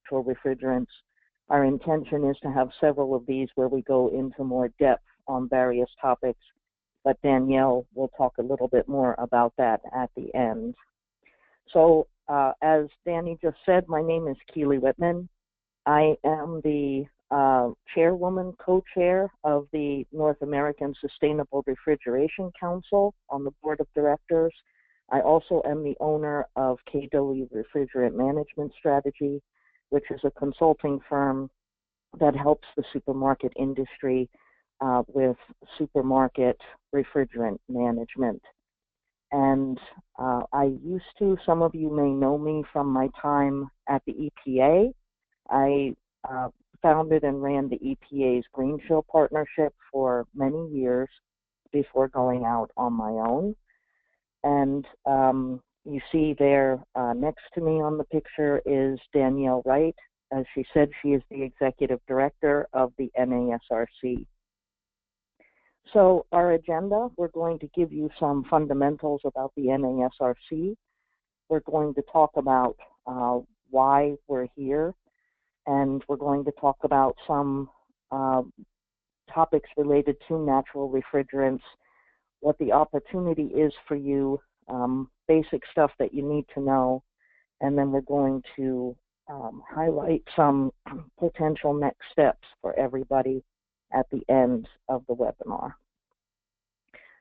natural refrigerants. Our intention is to have several of these where we go into more depth on various topics, but Danielle will talk a little bit more about that at the end. So as Danny just said, my name is Keely Whitman. I am the chairwoman, co-chair of the North American Sustainable Refrigeration Council on the board of directors. I also am the owner of KW Refrigerant Management Strategy, which is a consulting firm that helps the supermarket industry with supermarket refrigerant management. And some of you may know me from my time at the EPA. I founded and ran the EPA's Green Shield Partnership for many years before going out on my own. And you see there next to me on the picture is Danielle Wright. As she said, she is the executive director of the NASRC. So our agenda, we're going to give you some fundamentals about the NASRC. We're going to talk about why we're here, and we're going to talk about some topics related to natural refrigerants, what the opportunity is for you, basic stuff that you need to know, and then we're going to highlight some potential next steps for everybody at the end of the webinar.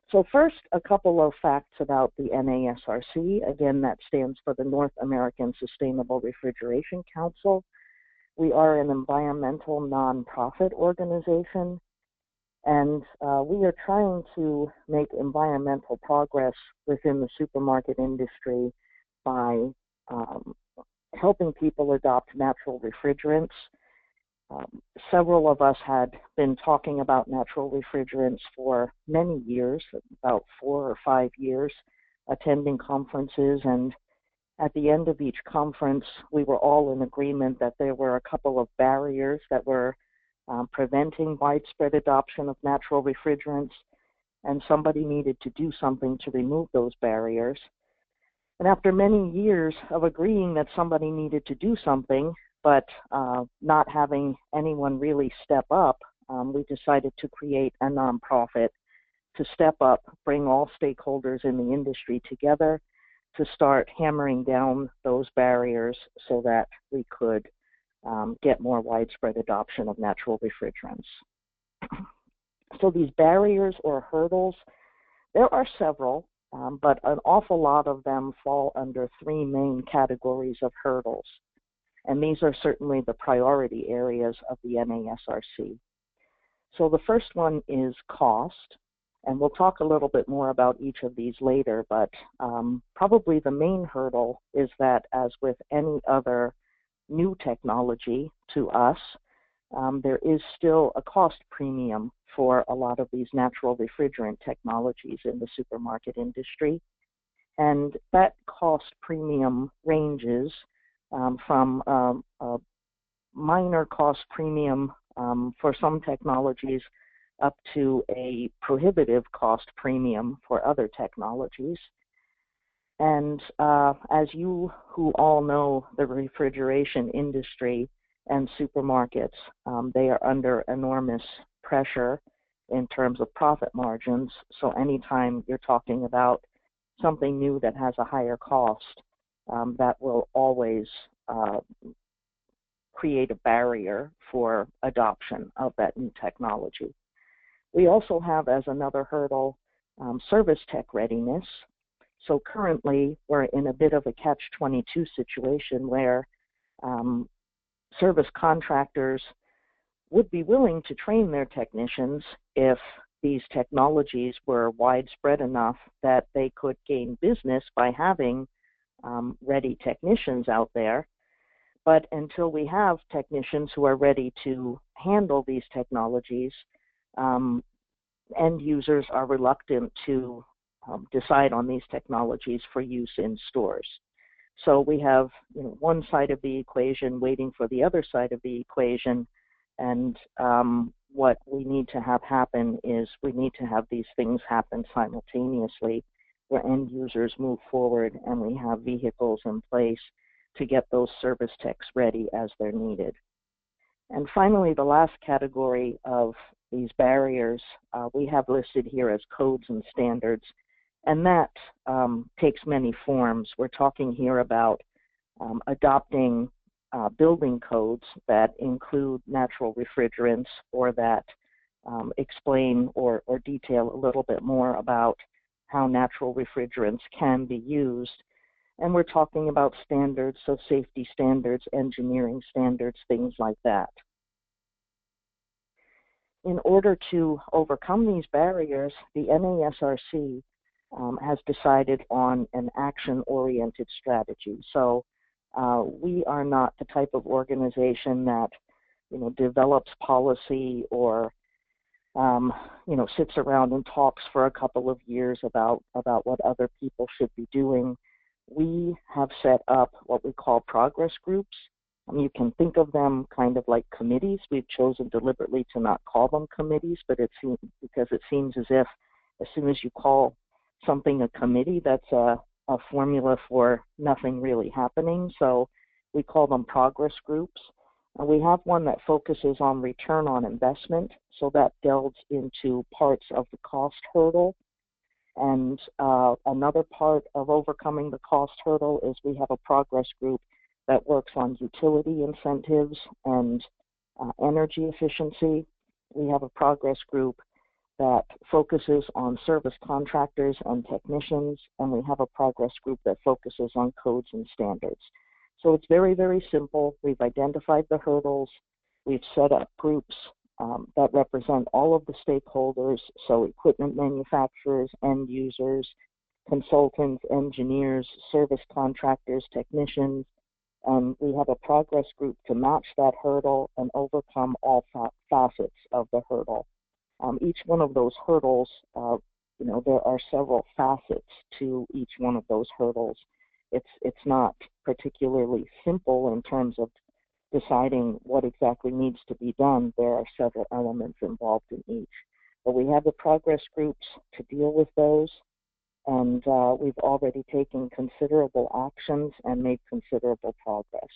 So first, a couple of facts about the NASRC. Again, that stands for the North American Sustainable Refrigeration Council. We are an environmental nonprofit organization, and we are trying to make environmental progress within the supermarket industry by helping people adopt natural refrigerants. Several of us had been talking about natural refrigerants for many years, about 4 or 5 years, attending conferences, and at the end of each conference, we were all in agreement that there were a couple of barriers that were preventing widespread adoption of natural refrigerants, and somebody needed to do something to remove those barriers. And after many years of agreeing that somebody needed to do something, but not having anyone really step up, we decided to create a nonprofit to step up, bring all stakeholders in the industry together to start hammering down those barriers so that we could get more widespread adoption of natural refrigerants. So these barriers or hurdles, there are several, but an awful lot of them fall under 3 main categories of hurdles. And these are certainly the priority areas of the NASRC. So the first one is cost, and we'll talk a little bit more about each of these later, but probably the main hurdle is that, as with any other new technology to us, there is still a cost premium for a lot of these natural refrigerant technologies in the supermarket industry. And that cost premium ranges from a minor cost premium for some technologies up to a prohibitive cost premium for other technologies. And as you who all know the refrigeration industry and supermarkets, they are under enormous pressure in terms of profit margins. So anytime you're talking about something new that has a higher cost, that will always create a barrier for adoption of that new technology. We also have, as another hurdle, service tech readiness. So currently, we're in a bit of a catch-22 situation where service contractors would be willing to train their technicians if these technologies were widespread enough that they could gain business by having ready technicians out there. But until we have technicians who are ready to handle these technologies, end users are reluctant to decide on these technologies for use in stores. So we have one side of the equation waiting for the other side of the equation, and what we need to have happen is we need to have these things happen simultaneously, where end users move forward and we have vehicles in place to get those service techs ready as they're needed. And finally, the last category of these barriers we have listed here as codes and standards, and that takes many forms. We're talking here about adopting building codes that include natural refrigerants or that explain or detail a little bit more about how natural refrigerants can be used. And we're talking about standards, so safety standards, engineering standards, things like that. In order to overcome these barriers, the NASRC has decided on an action-oriented strategy. So we are not the type of organization that, develops policy or, sits around and talks for a couple of years about what other people should be doing. We have set up what we call progress groups. You can think of them kind of like committees. We've chosen deliberately to not call them committees, but because it seems as if as soon as you call something a committee, that's a formula for nothing really happening. So we call them progress groups. We have one that focuses on return on investment, so that delves into parts of the cost hurdle. And another part of overcoming the cost hurdle is we have a progress group that works on utility incentives and energy efficiency. We have a progress group that focuses on service contractors and technicians, and we have a progress group that focuses on codes and standards. So it's very, very simple. We've identified the hurdles. We've set up groups that represent all of the stakeholders, so equipment manufacturers, end users, consultants, engineers, service contractors, technicians, and we have a progress group to match that hurdle and overcome all facets of the hurdle. Each one of those hurdles, there are several facets to each one of those hurdles. It's not particularly simple in terms of deciding what exactly needs to be done. There are several elements involved in each. But we have the progress groups to deal with those, and we've already taken considerable actions and made considerable progress.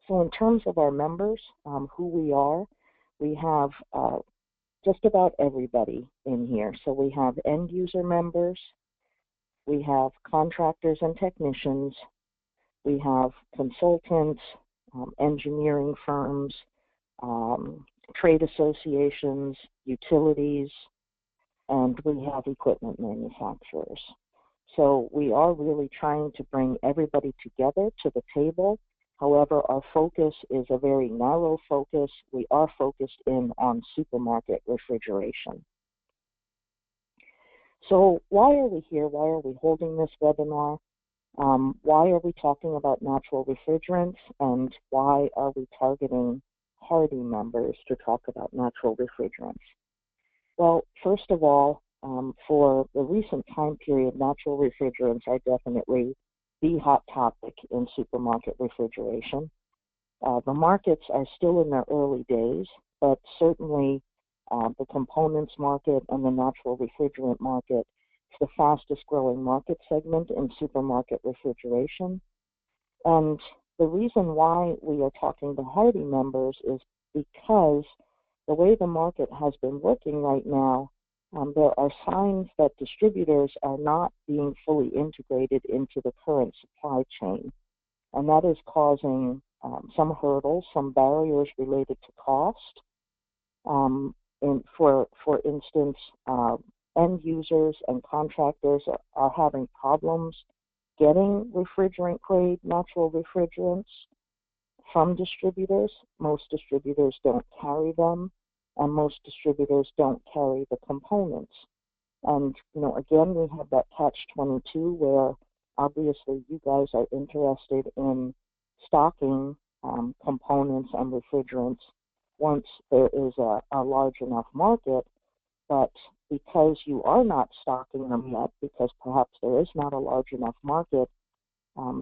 So in terms of our members, who we are, we have just about everybody in here. So we have end user members, we have contractors and technicians, we have consultants, engineering firms, trade associations, utilities, and we have equipment manufacturers. So we are really trying to bring everybody together to the table. However, our focus is a very narrow focus. We are focused in on supermarket refrigeration. So why are we here? Why are we holding this webinar? Why are we talking about natural refrigerants? And why are we targeting HARDI members to talk about natural refrigerants? Well, first of all, for the recent time period, natural refrigerants are definitely the hot topic in supermarket refrigeration. The markets are still in their early days, but certainly the components market and the natural refrigerant market is the fastest growing market segment in supermarket refrigeration. And the reason why we are talking to HARDI members is because the way the market has been working right now, there are signs that distributors are not being fully integrated into the current supply chain. And that is causing some hurdles, some barriers related to cost. For instance, end users and contractors are having problems getting refrigerant-grade natural refrigerants from distributors. Most distributors don't carry them, and most distributors don't carry the components. And, again, we have that catch-22 where obviously you guys are interested in stocking components and refrigerants once there is a large enough market, but because you are not stocking them yet, because perhaps there is not a large enough market,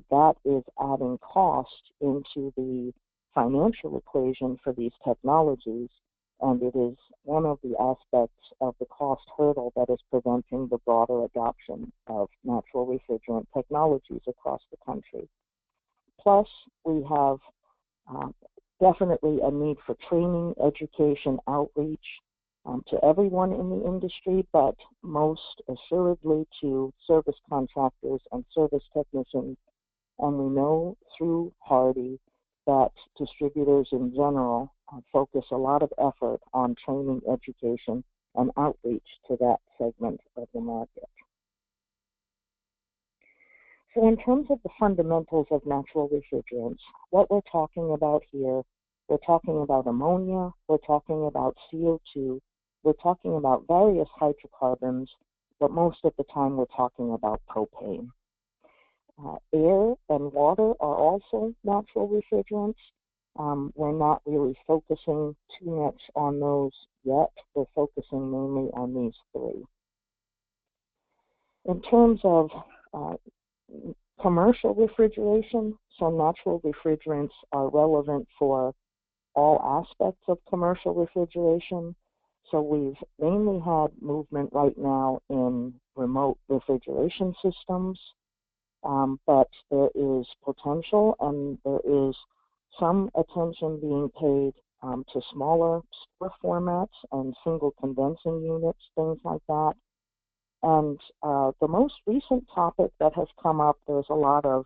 that is adding cost into the financial equation for these technologies, and it is one of the aspects of the cost hurdle that is preventing the broader adoption of natural refrigerant technologies across the country. Plus, we have definitely a need for training, education, outreach to everyone in the industry, but most assuredly to service contractors and service technicians. And we know through HARDI that distributors in general focus a lot of effort on training, education, and outreach to that segment of the market. So in terms of the fundamentals of natural refrigerants, what we're talking about here, we're talking about ammonia, we're talking about CO2, we're talking about various hydrocarbons, but most of the time we're talking about propane. Air and water are also natural refrigerants. We're not really focusing too much on those yet. We're focusing mainly on these three. In terms of commercial refrigeration, so natural refrigerants are relevant for all aspects of commercial refrigeration. So we've mainly had movement right now in remote refrigeration systems, but there is potential and there is some attention being paid to smaller store formats and single condensing units, things like that. And the most recent topic that has come up, there's a lot of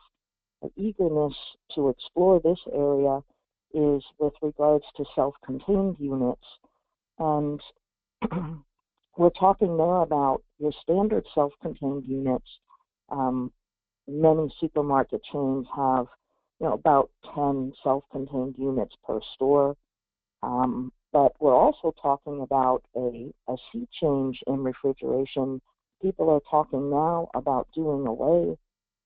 eagerness to explore this area, is with regards to self-contained units. And we're talking there about your standard self-contained units. Many supermarket chains have, about 10 self-contained units per store. But we're also talking about a sea change in refrigeration. People are talking now about doing away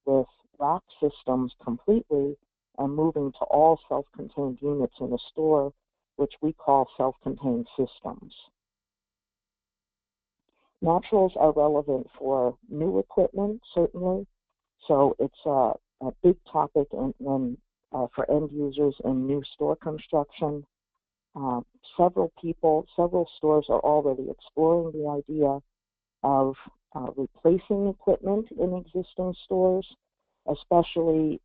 with rack systems completely and moving to all self-contained units in a store, which we call self-contained systems. Naturals are relevant for new equipment, certainly. So it's a big topic for end users in new store construction. Several stores are already exploring the idea of replacing equipment in existing stores, especially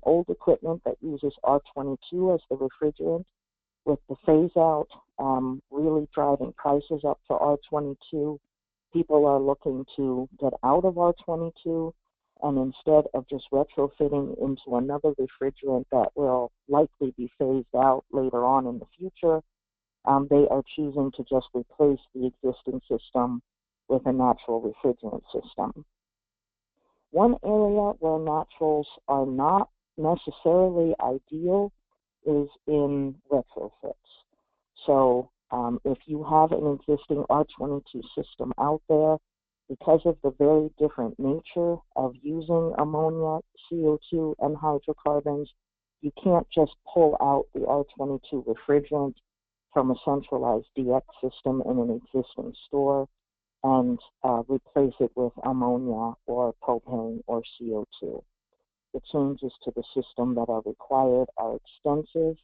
old equipment that uses R22 as the refrigerant, with the phase-out really driving prices up for R22. People are looking to get out of R22, and instead of just retrofitting into another refrigerant that will likely be phased out later on in the future, they are choosing to just replace the existing system with a natural refrigerant system. One area where naturals are not necessarily ideal is in retrofits. So if you have an existing R22 system out there, because of the very different nature of using ammonia, CO2, and hydrocarbons, you can't just pull out the R22 refrigerant from a centralized DX system in an existing store and replace it with ammonia or propane or CO2. The changes to the system that are required are extensive,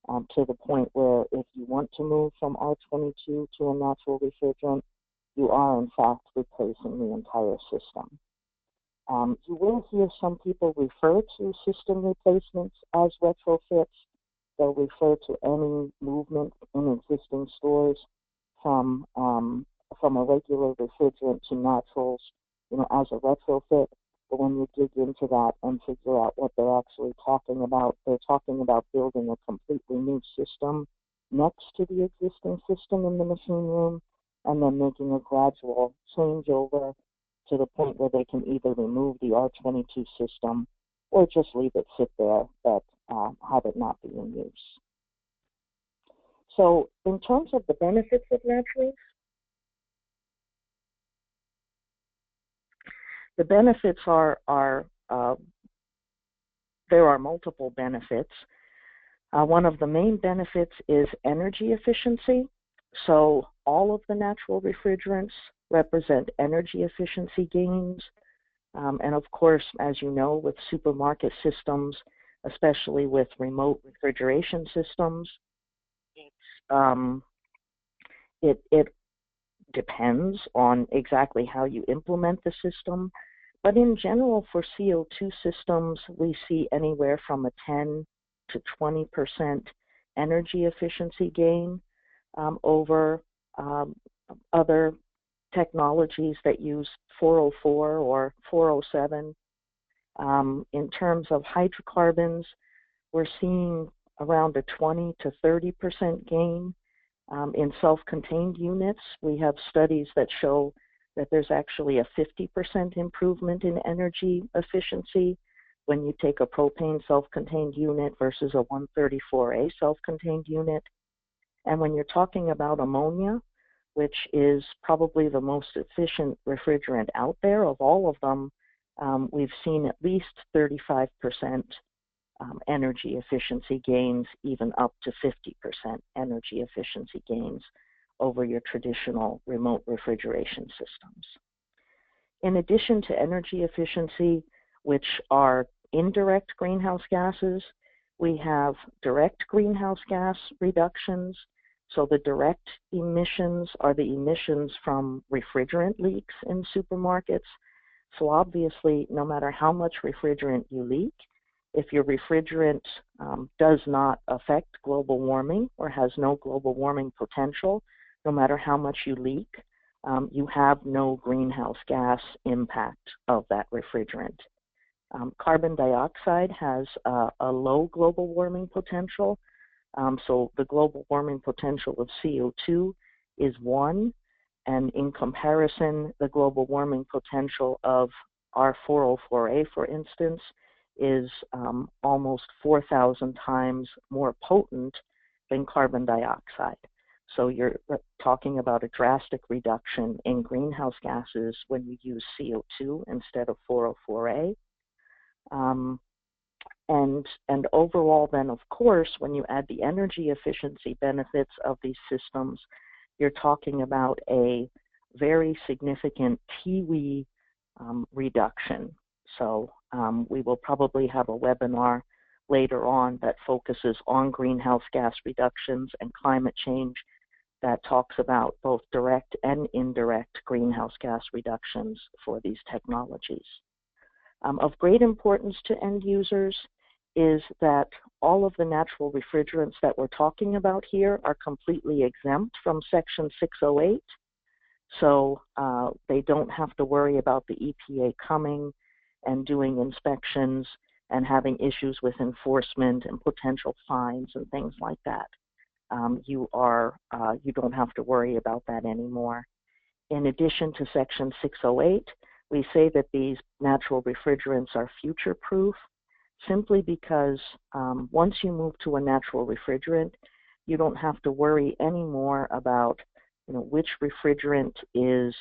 to the point where if you want to move from R22 to a natural refrigerant, you are in fact replacing the entire system. You will hear some people refer to system replacements as retrofits. They'll refer to any movement in existing stores from a regular refrigerant to naturals, as a retrofit. But when you dig into that and figure out what they're actually talking about, they're talking about building a completely new system next to the existing system in the machine room, and then making a gradual changeover to the point where they can either remove the R22 system or just leave it sit there, but have it not be in use. So in terms of the benefits of naturals, the benefits are there are multiple benefits. One of the main benefits is energy efficiency. So all of the natural refrigerants represent energy efficiency gains. And of course, as you know, with supermarket systems, especially with remote refrigeration systems, it depends on exactly how you implement the system. But in general, for CO2 systems, we see anywhere from a 10 to 20% energy efficiency gain over other technologies that use 404 or 407. In terms of hydrocarbons, we're seeing around a 20 to 30% gain. In self-contained units, we have studies that show that there's actually a 50% improvement in energy efficiency when you take a propane self-contained unit versus a 134A self-contained unit. And when you're talking about ammonia, which is probably the most efficient refrigerant out there of all of them, we've seen at least 35% energy efficiency gains, even up to 50% energy efficiency gains over your traditional remote refrigeration systems. In addition to energy efficiency, which are indirect greenhouse gases, we have direct greenhouse gas reductions. So the direct emissions are the emissions from refrigerant leaks in supermarkets. So obviously, no matter how much refrigerant you leak, if your refrigerant does not affect global warming or has no global warming potential, no matter how much you leak, you have no greenhouse gas impact of that refrigerant. Carbon dioxide has a low global warming potential. So the global warming potential of CO2 is 1, and in comparison, the global warming potential of R404A, for instance, is almost 4,000 times more potent than carbon dioxide. So you're talking about a drastic reduction in greenhouse gases when you use CO2 instead of 404A. And overall then, of course, when you add the energy efficiency benefits of these systems, you're talking about a very significant TWE reduction. So we will probably have a webinar later on that focuses on greenhouse gas reductions and climate change that talks about both direct and indirect greenhouse gas reductions for these technologies. Of great importance to end users is that all of the natural refrigerants that we're talking about here are completely exempt from Section 608. So they don't have to worry about the EPA coming and doing inspections and having issues with enforcement and potential fines and things like that. You don't have to worry about that anymore. In addition to Section 608, we say that these natural refrigerants are future-proof simply because once you move to a natural refrigerant, you don't have to worry anymore about which refrigerant is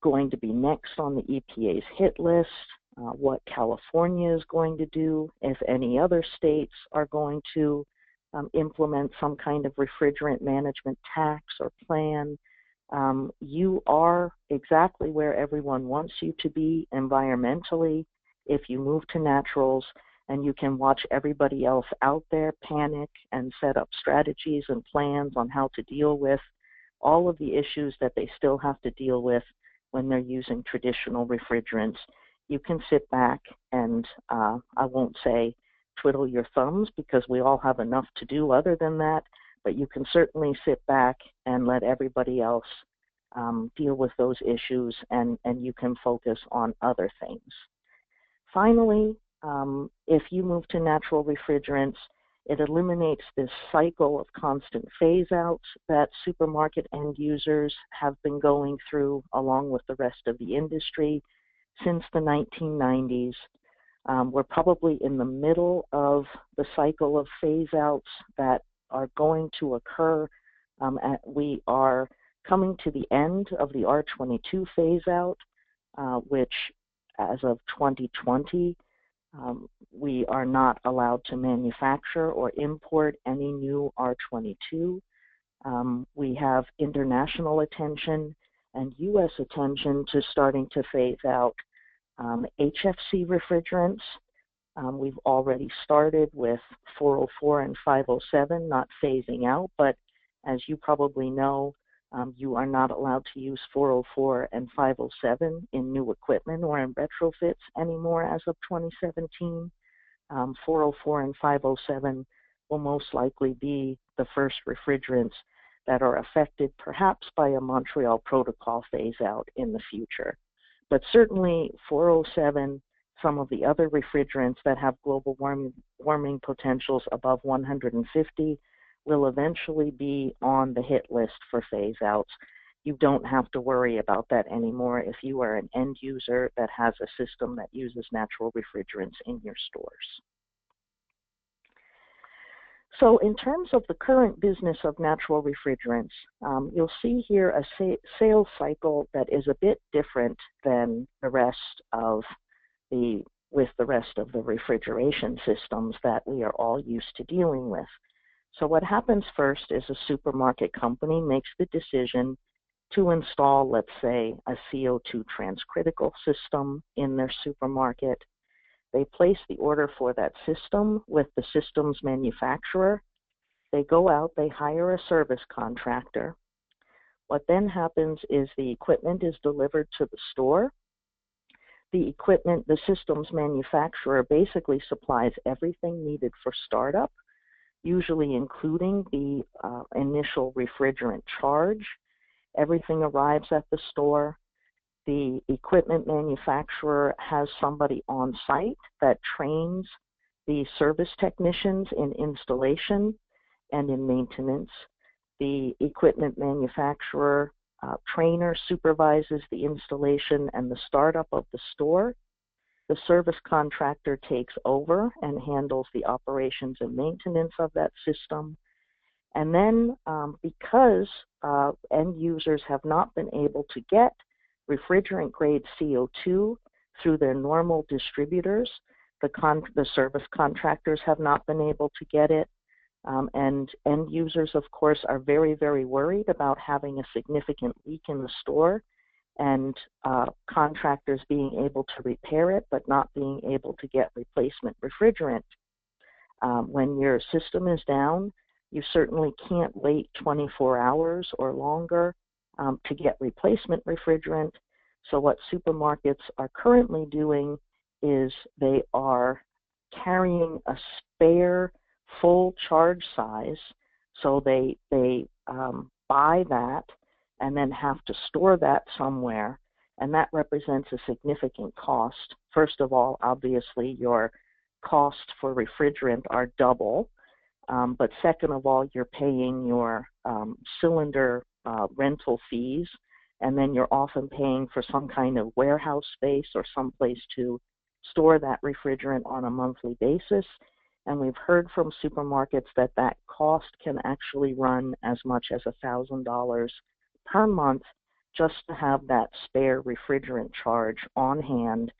going to be next on the EPA's hit list, what California is going to do, if any other states are going to implement some kind of refrigerant management tax or plan. You are exactly where everyone wants you to be environmentally if you move to naturals, and you can watch everybody else out there panic and set up strategies and plans on how to deal with all of the issues that they still have to deal with when they're using traditional refrigerants. You can sit back and I won't say twiddle your thumbs because we all have enough to do other than that, but you can certainly sit back and let everybody else deal with those issues, and you can focus on other things. Finally, if you move to natural refrigerants, it eliminates this cycle of constant phase-outs that supermarket end users have been going through along with the rest of the industry since the 1990s. We're probably in the middle of the cycle of phase-outs that are going to occur. We are coming to the end of the R22 phase-out, which as of 2020, we are not allowed to manufacture or import any new R22. We have international attention and U.S. attention to starting to phase out HFC refrigerants. We've already started with 404 and 507, not phasing out, but as you probably know, You are not allowed to use 404 and 507 in new equipment or in retrofits anymore as of 2017. 404 and 507 will most likely be the first refrigerants that are affected perhaps by a Montreal Protocol phase-out in the future. But certainly 407, some of the other refrigerants that have global warming potentials above 150 will eventually be on the hit list for phase-outs. You don't have to worry about that anymore if you are an end user that has a system that uses natural refrigerants in your stores. So in terms of the current business of natural refrigerants, you'll see here a sales cycle that is a bit different than the rest of the refrigeration systems that we are all used to dealing with. So what happens first is a supermarket company makes the decision to install, let's say, a CO2 transcritical system in their supermarket. They place the order for that system with the system's manufacturer. They go out, they hire a service contractor. What then happens is the equipment is delivered to the store. The system's manufacturer basically supplies everything needed for startup, usually including the initial refrigerant charge. Everything arrives at the store. The equipment manufacturer has somebody on site that trains the service technicians in installation and in maintenance. The equipment manufacturer trainer supervises the installation and the startup of the store. The service contractor takes over and handles the operations and maintenance of that system. And then because end users have not been able to get refrigerant grade CO2 through their normal distributors, the service contractors have not been able to get it. And end users, of course, are very, very worried about having a significant leak in the store and contractors being able to repair it but not being able to get replacement refrigerant. When your system is down, you certainly can't wait 24 hours or longer to get replacement refrigerant. So what supermarkets are currently doing is they are carrying a spare full charge size. So they buy that and then have to store that somewhere. And that represents a significant cost. First of all, obviously, your costs for refrigerant are double. But second of all, you're paying your cylinder rental fees, and then you're often paying for some kind of warehouse space or someplace to store that refrigerant on a monthly basis. And we've heard from supermarkets that that cost can actually run as much as $1,000 per month just to have that spare refrigerant charge on hand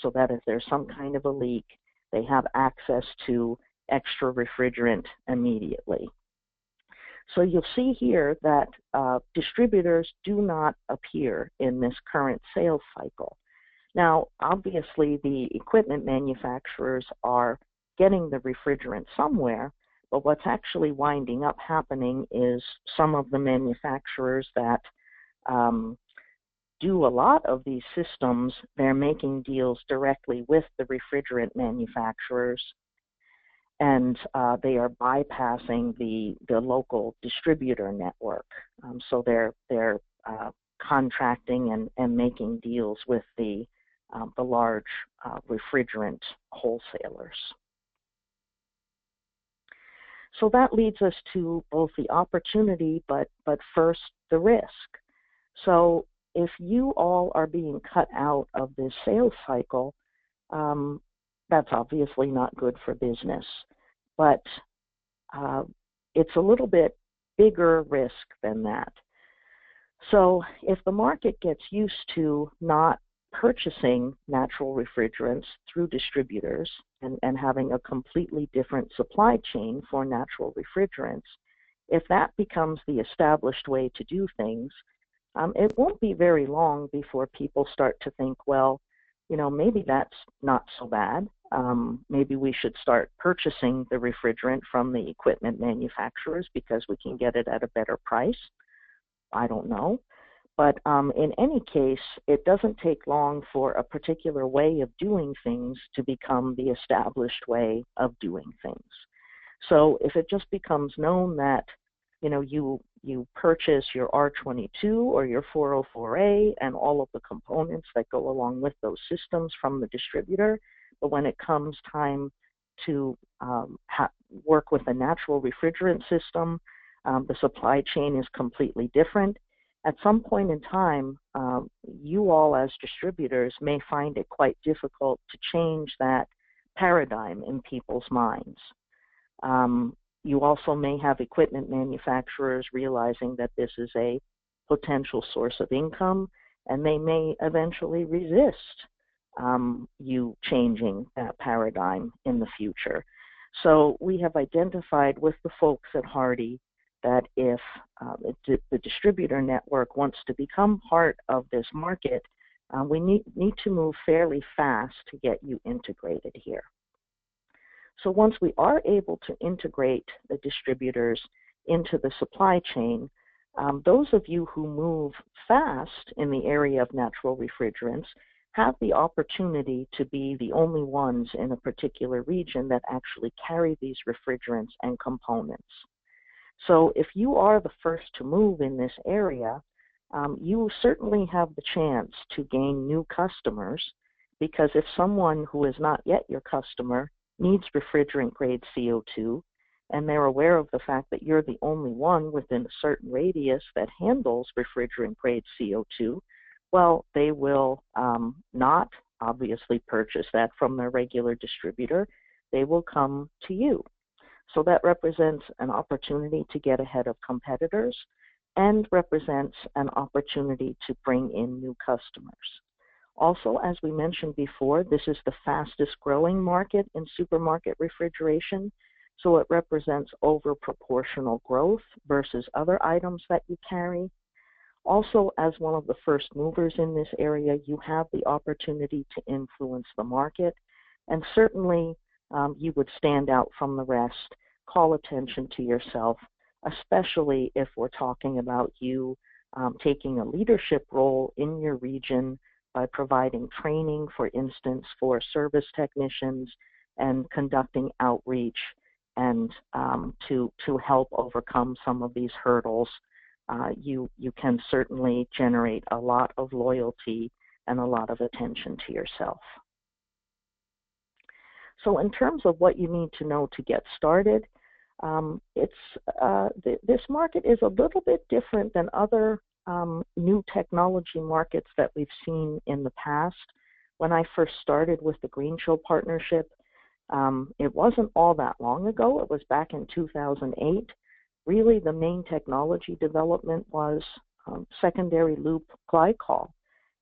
so that if there's some kind of a leak, they have access to extra refrigerant immediately. So you'll see here that distributors do not appear in this current sales cycle. Now, obviously, the equipment manufacturers are getting the refrigerant somewhere, but what's actually winding up happening is some of the manufacturers that do a lot of these systems, they're making deals directly with the refrigerant manufacturers, and they are bypassing the local distributor network. So they're contracting and making deals with the large refrigerant wholesalers. So that leads us to both the opportunity, but first the risk. So if you all are being cut out of this sales cycle, that's obviously not good for business. But it's a little bit bigger risk than that. So if the market gets used to not purchasing natural refrigerants through distributors and having a completely different supply chain for natural refrigerants, if that becomes the established way to do things, it won't be very long before people start to think, well, you know, maybe that's not so bad. Maybe we should start purchasing the refrigerant from the equipment manufacturers because we can get it at a better price. I don't know. But in any case, it doesn't take long for a particular way of doing things to become the established way of doing things. So if it just becomes known that, you purchase your R22 or your 404A and all of the components that go along with those systems from the distributor, but when it comes time to work with a natural refrigerant system, the supply chain is completely different. At some point in time, you all as distributors may find it quite difficult to change that paradigm in people's minds. You also may have equipment manufacturers realizing that this is a potential source of income, and they may eventually resist you changing that paradigm in the future. So we have identified with the folks at HARDI that if the distributor network wants to become part of this market, we need to move fairly fast to get you integrated here. So once we are able to integrate the distributors into the supply chain, those of you who move fast in the area of natural refrigerants have the opportunity to be the only ones in a particular region that actually carry these refrigerants and components. So if you are the first to move in this area, you certainly have the chance to gain new customers, because if someone who is not yet your customer needs refrigerant grade CO2, and they're aware of the fact that you're the only one within a certain radius that handles refrigerant grade CO2, well, they will not obviously purchase that from their regular distributor. They will come to you. So that represents an opportunity to get ahead of competitors and represents an opportunity to bring in new customers. Also, as we mentioned before, this is the fastest growing market in supermarket refrigeration, so it represents over proportional growth versus other items that you carry. Also, as one of the first movers in this area, you have the opportunity to influence the market, and certainly you would stand out from the rest, call attention to yourself, especially if we're talking about you taking a leadership role in your region by providing training, for instance, for service technicians and conducting outreach and to help overcome some of these hurdles. You can certainly generate a lot of loyalty and a lot of attention to yourself. So in terms of what you need to know to get started, this market is a little bit different than other new technology markets that we've seen in the past. When I first started with the Green Show partnership, it wasn't all that long ago. It was back in 2008. Really, the main technology development was secondary loop glycol,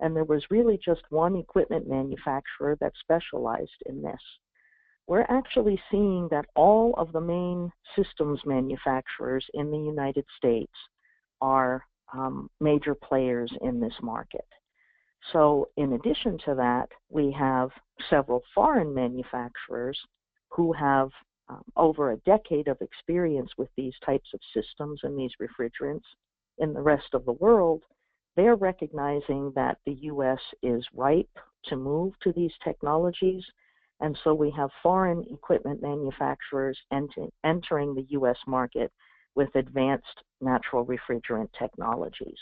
and there was really just one equipment manufacturer that specialized in this. We're actually seeing that all of the main systems manufacturers in the United States are major players in this market. So in addition to that, we have several foreign manufacturers who have over a decade of experience with these types of systems and these refrigerants. In the rest of the world, they're recognizing that the U.S. is ripe to move to these technologies, and so we have foreign equipment manufacturers entering the U.S. market with advanced natural refrigerant technologies.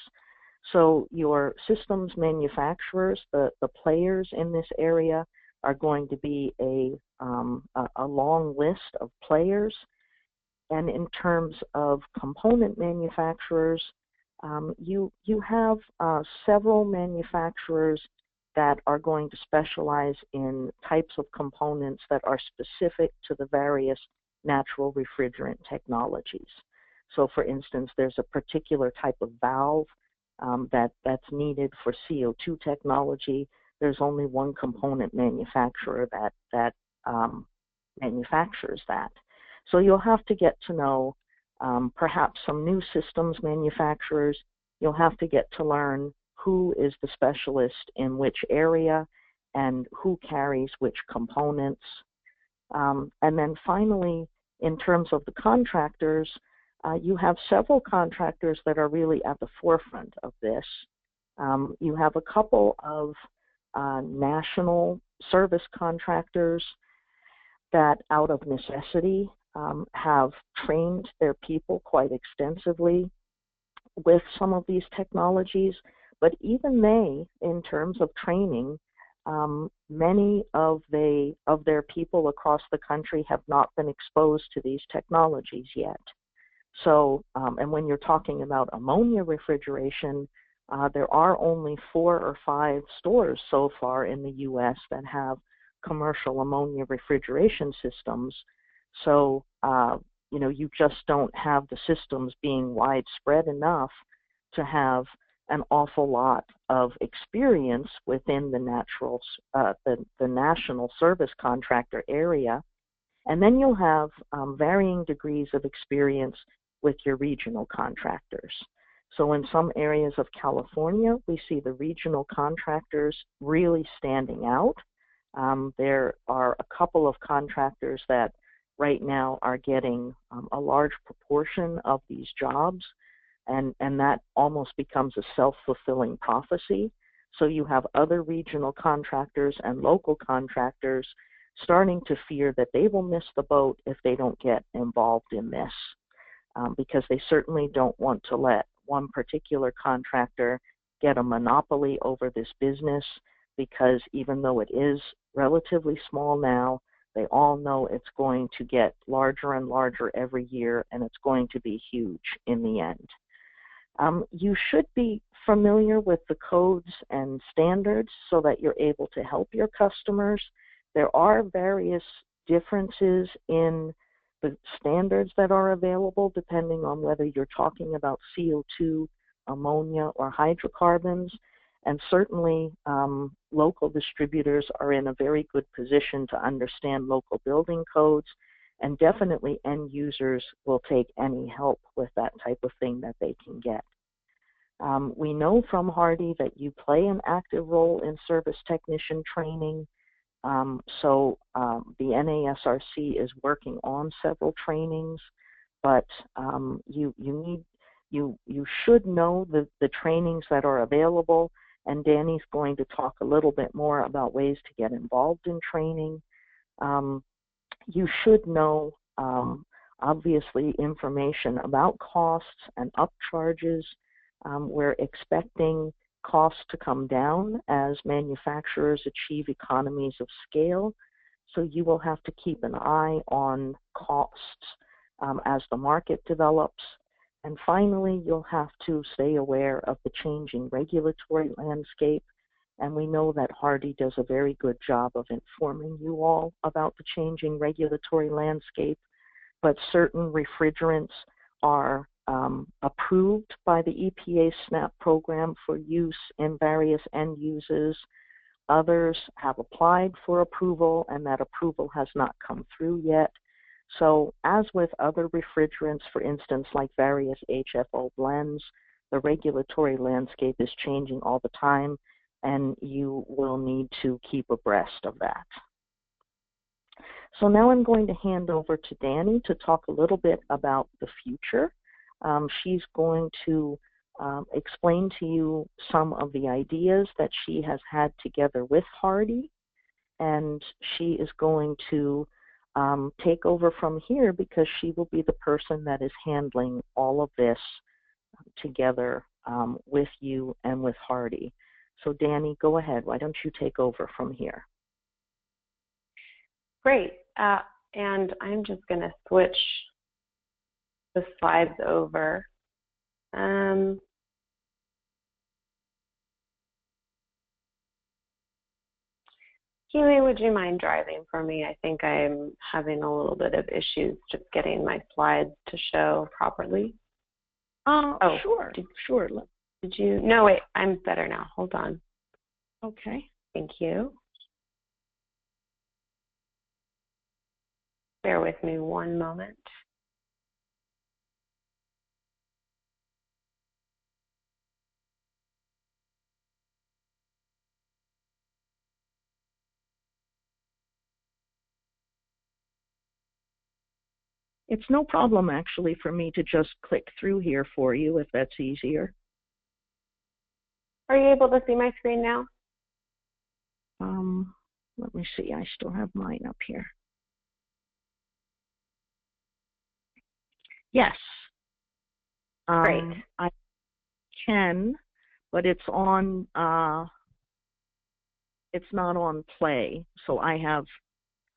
So your systems manufacturers, the players in this area, are going to be a long list of players. And in terms of component manufacturers, you have several manufacturers that are going to specialize in types of components that are specific to the various natural refrigerant technologies. So for instance, there's a particular type of valve that's needed for CO2 technology. There's only one component manufacturer that manufactures that. So you'll have to get to know perhaps some new systems manufacturers. You'll have to get to learn who is the specialist in which area and who carries which components. And then finally, in terms of the contractors, You have several contractors that are really at the forefront of this. You have a couple of national service contractors that, out of necessity, have trained their people quite extensively with some of these technologies. But even they, in terms of training, many of their people across the country have not been exposed to these technologies yet. So, and when you're talking about ammonia refrigeration, there are only 4 or 5 stores so far in the U.S. that have commercial ammonia refrigeration systems. So, you just don't have the systems being widespread enough to have an awful lot of experience within the national service contractor area. And then you'll have varying degrees of experience with your regional contractors. So in some areas of California, we see the regional contractors really standing out. There are a couple of contractors that right now are getting a large proportion of these jobs, and that almost becomes a self-fulfilling prophecy. So you have other regional contractors and local contractors starting to fear that they will miss the boat if they don't get involved in this, because they certainly don't want to let one particular contractor get a monopoly over this business, because even though it is relatively small now, they all know it's going to get larger and larger every year, and it's going to be huge in the end. You should be familiar with the codes and standards so that you're able to help your customers. There are various differences in the standards that are available depending on whether you're talking about CO2, ammonia, or hydrocarbons. And certainly local distributors are in a very good position to understand local building codes, and definitely end users will take any help with that type of thing that they can get. We know from HARDI that you play an active role in service technician training. So the NASRC is working on several trainings, but you should know the trainings that are available, and Danny's going to talk a little bit more about ways to get involved in training. You should know, obviously, information about costs and upcharges. We're expecting costs to come down as manufacturers achieve economies of scale. So you will have to keep an eye on costs as the market develops. And finally, you'll have to stay aware of the changing regulatory landscape. And we know that HARDI does a very good job of informing you all about the changing regulatory landscape. But certain refrigerants are approved by the EPA SNAP program for use in various end uses. Others have applied for approval, and that approval has not come through yet. So as with other refrigerants, for instance, like various HFO blends, the regulatory landscape is changing all the time, and you will need to keep abreast of that. So now I'm going to hand over to Danny to talk a little bit about the future. She's going to explain to you some of the ideas that she has had together with HARDI, and she is going to take over from here because she will be the person that is handling all of this together with you and with HARDI. So Danny, go ahead. Why don't you take over from here? Great. And I'm just going to switch the slides over. Keely, would you mind driving for me? I think I'm having a little bit of issues just getting my slides to show properly. Oh, sure. Sure. Did you? No, wait, I'm better now. Hold on. Okay. Thank you. Bear with me one moment. It's no problem actually for me to just click through here for you if that's easier. Are you able to see my screen now? Let me see, I still have mine up here. Yes. Great. I can, but it's on, it's not on play. So I have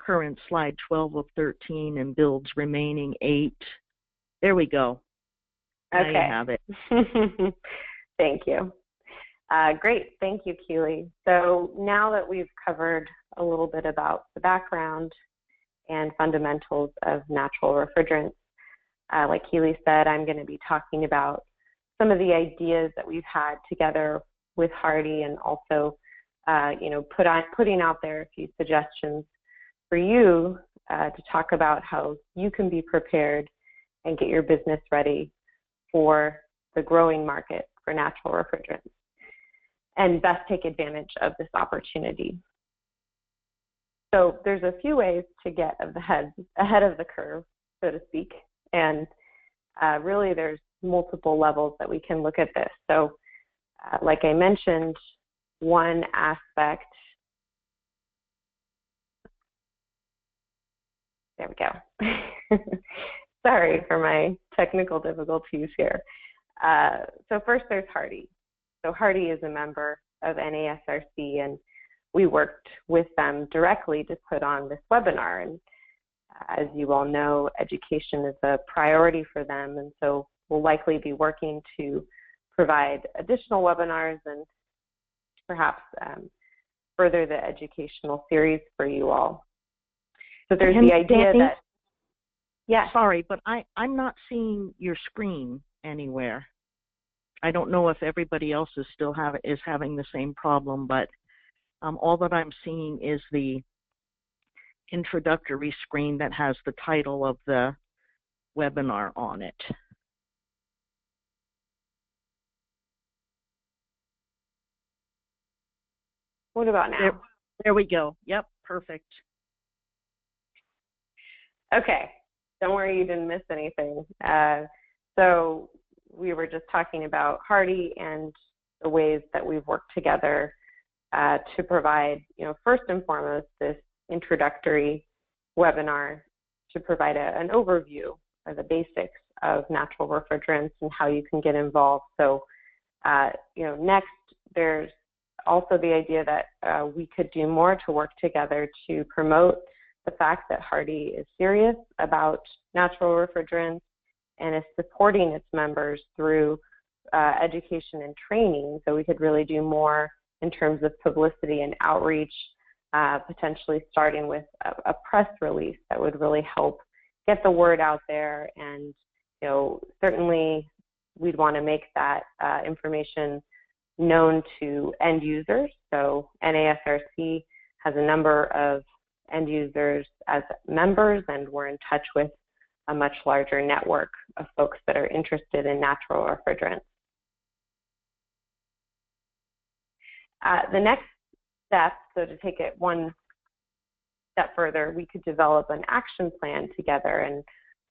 current slide 12 of 13 and builds remaining 8. There we go. Okay. Now you have it. Thank you. Great. Thank you, Keely. So now that we've covered a little bit about the background and fundamentals of natural refrigerants, like Keely said, I'm going to be talking about some of the ideas that we've had together with HARDI, and also, putting out there a few suggestions for you to talk about how you can be prepared and get your business ready for the growing market for natural refrigerants and best take advantage of this opportunity. So there's a few ways to get ahead of the curve, so to speak, and really there's multiple levels that we can look at this. So like I mentioned, one aspect, there we go. Sorry for my technical difficulties here. So first there's HARDI. So HARDI is a member of NASRC, and we worked with them directly to put on this webinar. And as you all know, education is a priority for them, and so we'll likely be working to provide additional webinars and perhaps further the educational series for you all. So there's the idea that, yeah. Sorry, but I'm not seeing your screen anywhere. I don't know if everybody else is still having the same problem, but all that I'm seeing is the introductory screen that has the title of the webinar on it. What about now? There we go. Yep, perfect. Okay, don't worry, you didn't miss anything. So we were just talking about HARDI and the ways that we've worked together to provide, first and foremost, this introductory webinar to provide an overview of the basics of natural refrigerants and how you can get involved. So, next there's also the idea that we could do more to work together to promote the fact that HARDI is serious about natural refrigerants and is supporting its members through education and training. So we could really do more in terms of publicity and outreach, potentially starting with a press release that would really help get the word out there. And certainly we'd want to make that information known to end users. So NASRC has a number of end users as members, and we're in touch with a much larger network of folks that are interested in natural refrigerants. The next step, so to take it one step further, we could develop an action plan together and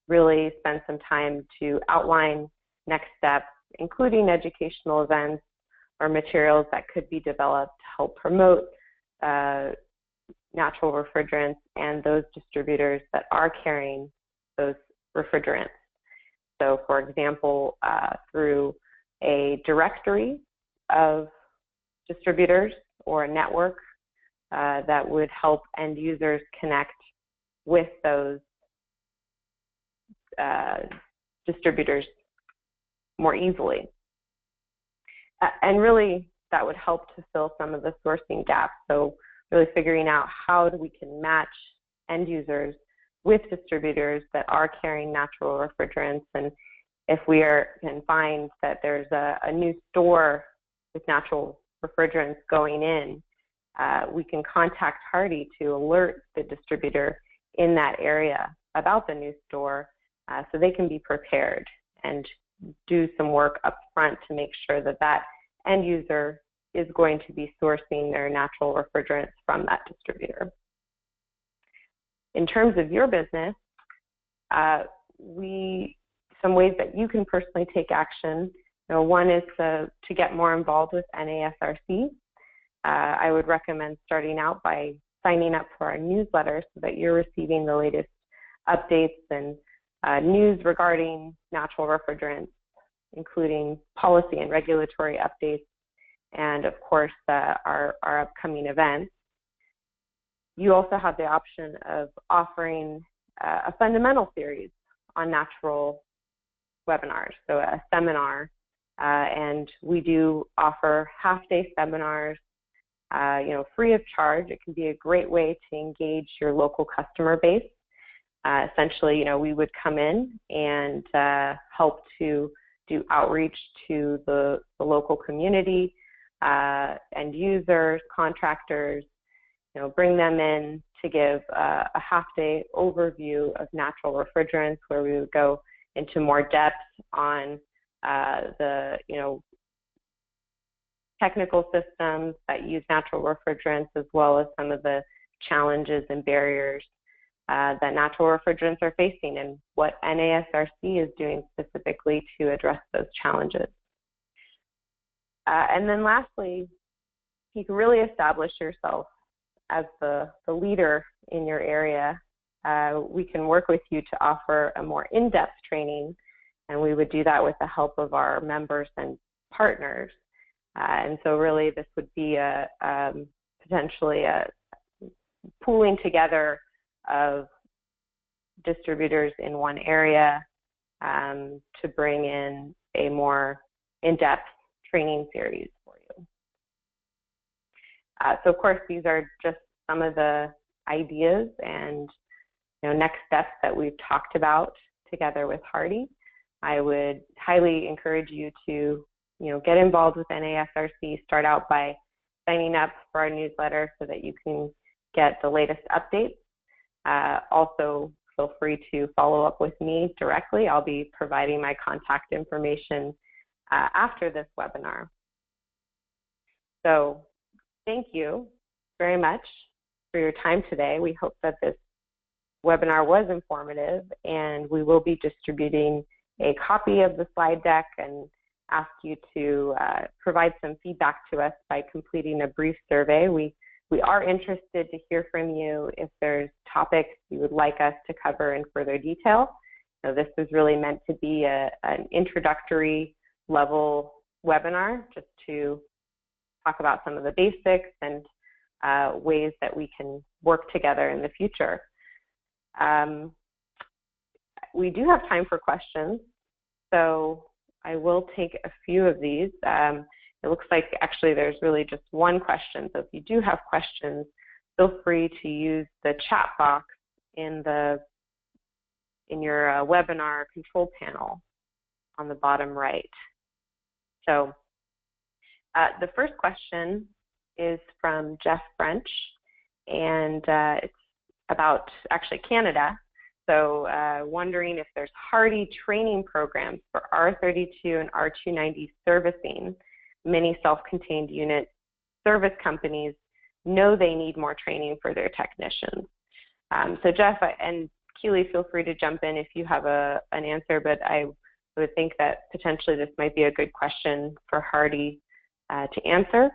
really spend some time to outline next steps, including educational events or materials that could be developed to help promote natural refrigerants and those distributors that are carrying those refrigerants. So for example, through a directory of distributors or a network that would help end users connect with those distributors more easily. And really that would help to fill some of the sourcing gaps. So really figuring out how we can match end users with distributors that are carrying natural refrigerants. And if we can find that there's a new store with natural refrigerants going in, we can contact HARDI to alert the distributor in that area about the new store so they can be prepared and do some work up front to make sure that that end user is going to be sourcing their natural refrigerants from that distributor. In terms of your business, some ways that you can personally take action. One is to get more involved with NASRC. I would recommend starting out by signing up for our newsletter so that you're receiving the latest updates and news regarding natural refrigerants, including policy and regulatory updates, and of course our upcoming events. You also have the option of offering a fundamental series on natural webinars, so a seminar, and we do offer half-day seminars, free of charge. It can be a great way to engage your local customer base. Essentially, we would come in and help to do outreach to the local community, end users, contractors, bring them in to give a half-day overview of natural refrigerants, where we would go into more depth on the technical systems that use natural refrigerants, as well as some of the challenges and barriers that natural refrigerants are facing, and what NASRC is doing specifically to address those challenges. And then lastly, you can really establish yourself as the leader in your area. We can work with you to offer a more in-depth training, and we would do that with the help of our members and partners. And so really this would be potentially a pooling together of distributors in one area to bring in a more in-depth training series for you. So of course, these are just some of the ideas and next steps that we've talked about together with HARDI. I would highly encourage you to get involved with NASRC. Start out by signing up for our newsletter so that you can get the latest updates. Also, feel free to follow up with me directly. I'll be providing my contact information after this webinar. So thank you very much for your time today. We hope that this webinar was informative, and we will be distributing a copy of the slide deck and ask you to provide some feedback to us by completing a brief survey. We are interested to hear from you if there's topics you would like us to cover in further detail. So this was really meant to be an introductory level webinar, just to talk about some of the basics and ways that we can work together in the future. We do have time for questions, so I will take a few of these. It looks like actually there's really just one question, so if you do have questions, feel free to use the chat box in your webinar control panel on the bottom right. So the first question is from Jeff French, and it's about actually Canada. So wondering if there's HARDI training programs for R32 and R290 servicing. Many self-contained unit service companies know they need more training for their technicians. So Jeff and Keely, feel free to jump in if you have an answer, but I would think that potentially this might be a good question for HARDI to answer.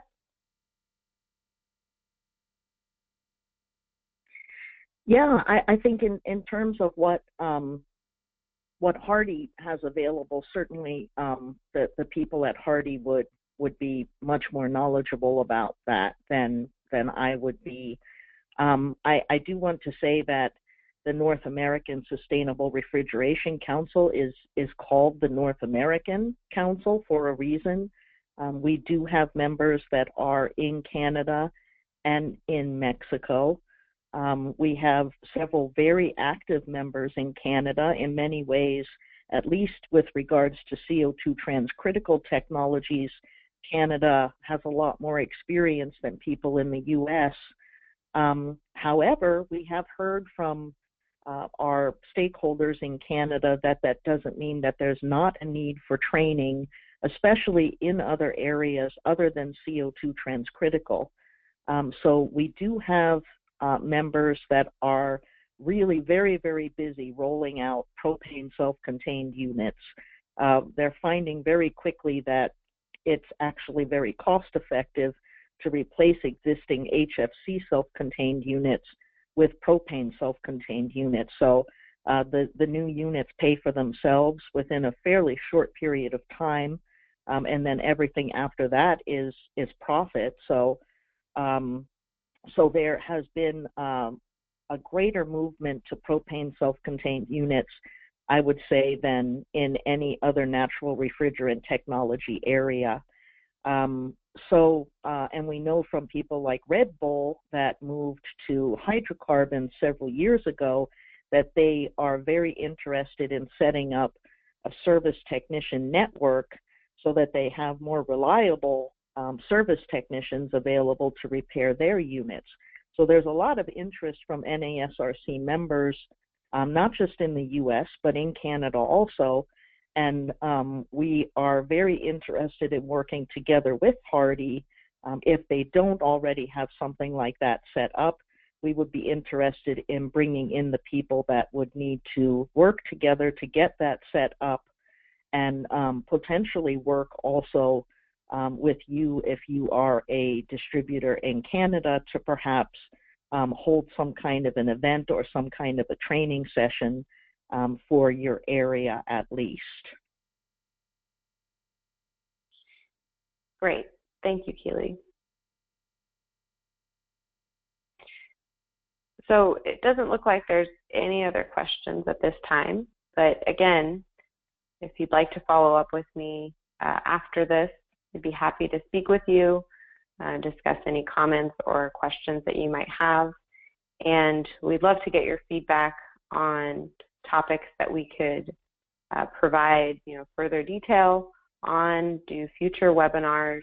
Yeah, I think in terms of what HARDI has available, certainly the people at HARDI would be much more knowledgeable about that than I would be. I do want to say that the North American Sustainable Refrigeration Council is called the North American Council for a reason. We do have members that are in Canada and in Mexico. We have several very active members in Canada in many ways, at least with regards to CO2 transcritical technologies. Canada has a lot more experience than people in the US. However, we have heard from our stakeholders in Canada that doesn't mean that there's not a need for training, especially in other areas other than CO2 transcritical. So we do have members that are really very, very busy rolling out propane self-contained units. They're finding very quickly that it's actually very cost-effective to replace existing HFC self-contained units with propane self-contained units. So the new units pay for themselves within a fairly short period of time, and then everything after that is profit. So so there has been a greater movement to propane self-contained units, I would say, than in any other natural refrigerant technology area. And we know from people like Red Bull that moved to hydrocarbons several years ago that they are very interested in setting up a service technician network so that they have more reliable service technicians available to repair their units. So there's a lot of interest from NASRC members, not just in the US, but in Canada also. And we are very interested in working together with HARDI. If they don't already have something like that set up, we would be interested in bringing in the people that would need to work together to get that set up, and potentially work also with you if you are a distributor in Canada to perhaps hold some kind of an event or some kind of a training session for your area at least. Great. Thank you, Keely. So it doesn't look like there's any other questions at this time, but again, if you'd like to follow up with me after this, I'd be happy to speak with you, discuss any comments or questions that you might have. And we'd love to get your feedback on topics that we could provide further detail on, do future webinars.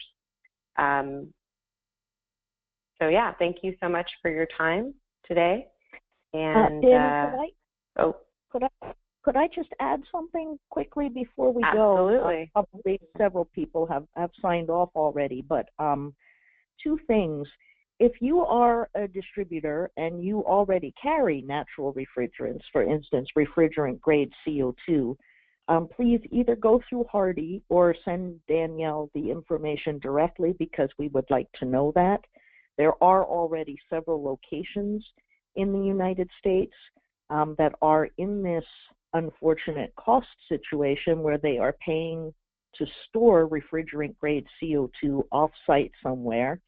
So yeah, thank you so much for your time today. And Danny, could I just add something quickly before we go? Absolutely. Probably several people have signed off already, but two things. If you are a distributor and you already carry natural refrigerants, for instance, refrigerant grade CO2, please either go through HARDI or send Danielle the information directly, because we would like to know that. There are already several locations in the United States that are in this unfortunate cost situation where they are paying to store refrigerant grade CO2 off-site somewhere,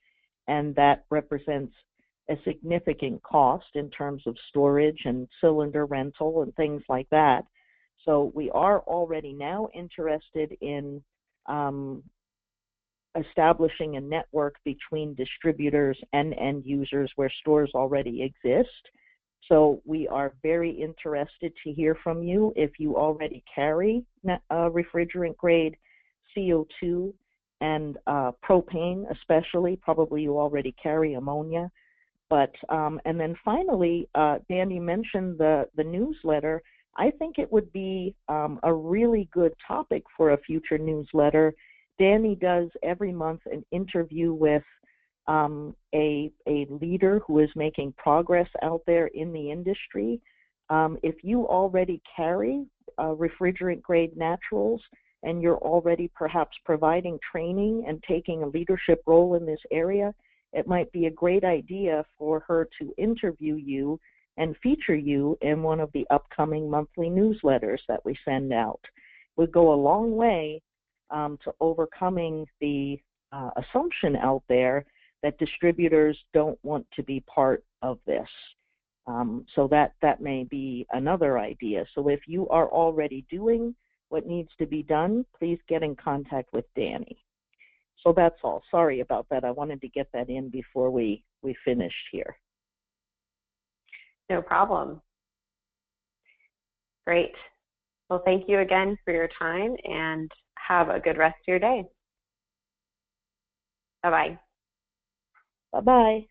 and that represents a significant cost in terms of storage and cylinder rental and things like that. So we are already now interested in establishing a network between distributors and end users where stores already exist. So we are very interested to hear from you if you already carry refrigerant grade CO2 and propane, especially. Probably you already carry ammonia. But and then finally, Danny mentioned the newsletter. I think it would be a really good topic for a future newsletter. Danny does every month an interview with a leader who is making progress out there in the industry. If you already carry refrigerant grade naturals and you're already perhaps providing training and taking a leadership role in this area, it might be a great idea for her to interview you and feature you in one of the upcoming monthly newsletters that we send out. It would go a long way to overcoming the assumption out there that distributors don't want to be part of this. So that may be another idea. So if you are already doing what needs to be done, please get in contact with Danny. So that's all. Sorry about that. I wanted to get that in before we finished here. No problem. Great. Well, thank you again for your time, and have a good rest of your day. Bye-bye. Bye-bye.